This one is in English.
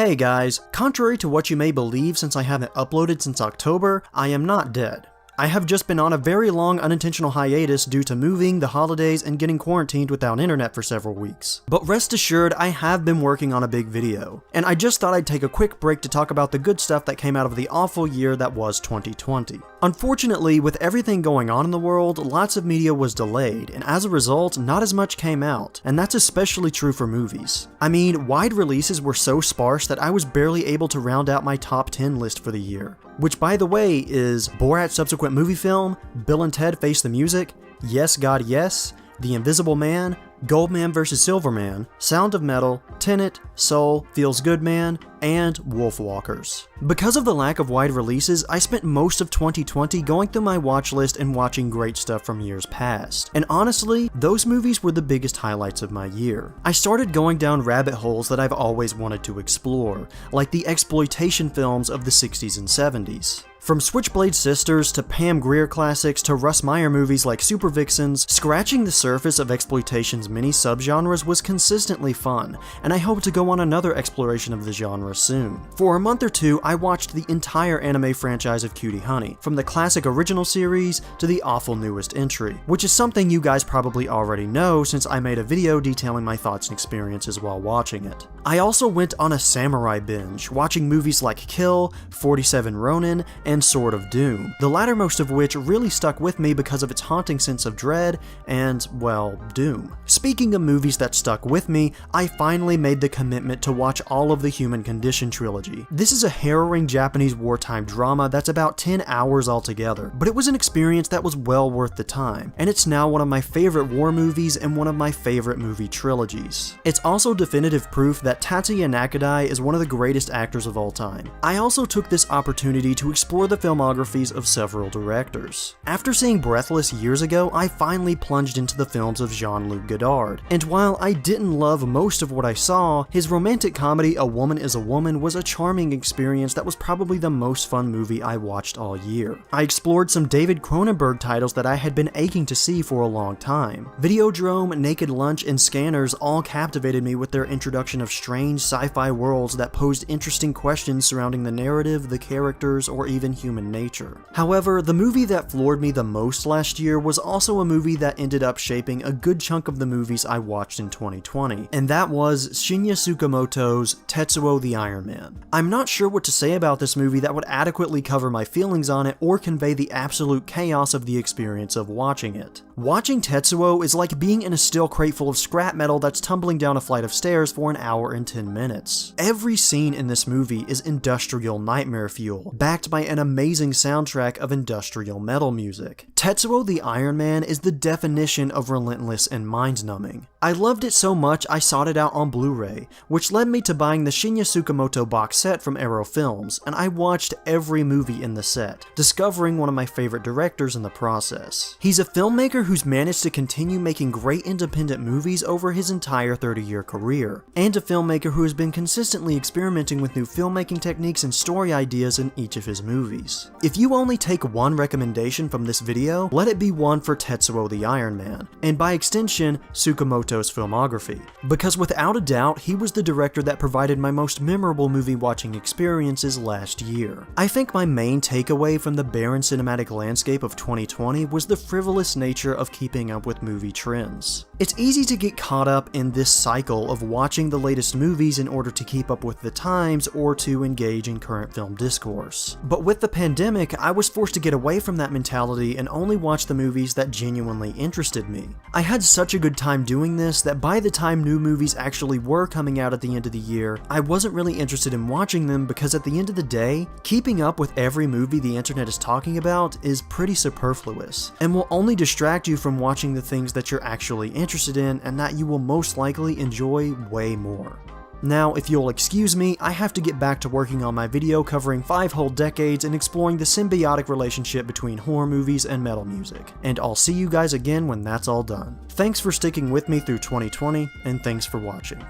Hey guys, contrary to what you may believe since I haven't uploaded since October, I am not dead. I have just been on a very long unintentional hiatus due to moving, the holidays, and getting quarantined without internet for several weeks. But rest assured, I have been working on a big video, and I just thought I'd take a quick break to talk about the good stuff that came out of the awful year that was 2020. Unfortunately, with everything going on in the world, lots of media was delayed, and as a result, not as much came out, and that's especially true for movies. I mean, wide releases were so sparse that I was barely able to round out my top 10 list for the year. Which, by the way, is Borat's subsequent movie film, Bill and Ted Face the Music, Yes God Yes, The Invisible Man, Goldman vs. Silverman, Sound of Metal, Tenet, Soul, Feels Good Man, and Wolfwalkers. Because of the lack of wide releases, I spent most of 2020 going through my watch list and watching great stuff from years past. And honestly, those movies were the biggest highlights of my year. I started going down rabbit holes that I've always wanted to explore, like the exploitation films of the 60s and 70s. From Switchblade Sisters to Pam Grier classics to Russ Meyer movies like Super Vixens, scratching the surface of exploitation's many subgenres was consistently fun, and I hope to go on another exploration of the genre soon. For a month or two, I watched the entire anime franchise of Cutie Honey, from the classic original series to the awful newest entry, which is something you guys probably already know since I made a video detailing my thoughts and experiences while watching it. I also went on a samurai binge, watching movies like Kill, 47 Ronin, and Sword of Doom, the lattermost of which really stuck with me because of its haunting sense of dread and, well, doom. Speaking of movies that stuck with me, I finally made the commitment to watch all of the Human Condition trilogy. This is a harrowing Japanese wartime drama that's about 10 hours altogether, but it was an experience that was well worth the time, and it's now one of my favorite war movies and one of my favorite movie trilogies. It's also definitive proof that Tatsuya Nakadai is one of the greatest actors of all time. I also took this opportunity to explore the filmographies of several directors. After seeing Breathless years ago, I finally plunged into the films of Jean-Luc Godard, and while I didn't love most of what I saw, his romantic comedy A Woman is a Woman was a charming experience that was probably the most fun movie I watched all year. I explored some David Cronenberg titles that I had been aching to see for a long time. Videodrome, Naked Lunch, and Scanners all captivated me with their introduction of strange sci-fi worlds that posed interesting questions surrounding the narrative, the characters, or even human nature. However, the movie that floored me the most last year was also a movie that ended up shaping a good chunk of the movies I watched in 2020, and that was Shinya Tsukamoto's Tetsuo the Iron Man. I'm not sure what to say about this movie that would adequately cover my feelings on it or convey the absolute chaos of the experience of watching it. Watching Tetsuo is like being in a steel crate full of scrap metal that's tumbling down a flight of stairs for an hour and 10 minutes. Every scene in this movie is industrial nightmare fuel, backed by an amazing soundtrack of industrial metal music. Tetsuo the Iron Man is the definition of relentless and mind-numbing. I loved it so much I sought it out on Blu-ray, which led me to buying the Shinya Tsukamoto box set from Arrow Films, and I watched every movie in the set, discovering one of my favorite directors in the process. He's a filmmaker who's managed to continue making great independent movies over his entire 30-year career, and a filmmaker who has been consistently experimenting with new filmmaking techniques and story ideas in each of his movies. If you only take one recommendation from this video, let it be one for Tetsuo the Iron Man, and by extension, Tsukamoto's filmography, because without a doubt, he was the director that provided my most memorable movie watching experiences last year. I think my main takeaway from the barren cinematic landscape of 2020 was the frivolous nature of keeping up with movie trends. It's easy to get caught up in this cycle of watching the latest movies in order to keep up with the times or to engage in current film discourse. But with the pandemic, I was forced to get away from that mentality and only watch the movies that genuinely interested me. I had such a good time doing this that by the time new movies actually were coming out at the end of the year, I wasn't really interested in watching them because at the end of the day, keeping up with every movie the internet is talking about is pretty superfluous, and will only distract you from watching the things that you're actually interested in and that you will most likely enjoy way more. Now, if you'll excuse me, I have to get back to working on my video covering 5 whole decades and exploring the symbiotic relationship between horror movies and metal music, and I'll see you guys again when that's all done. Thanks for sticking with me through 2020, and thanks for watching.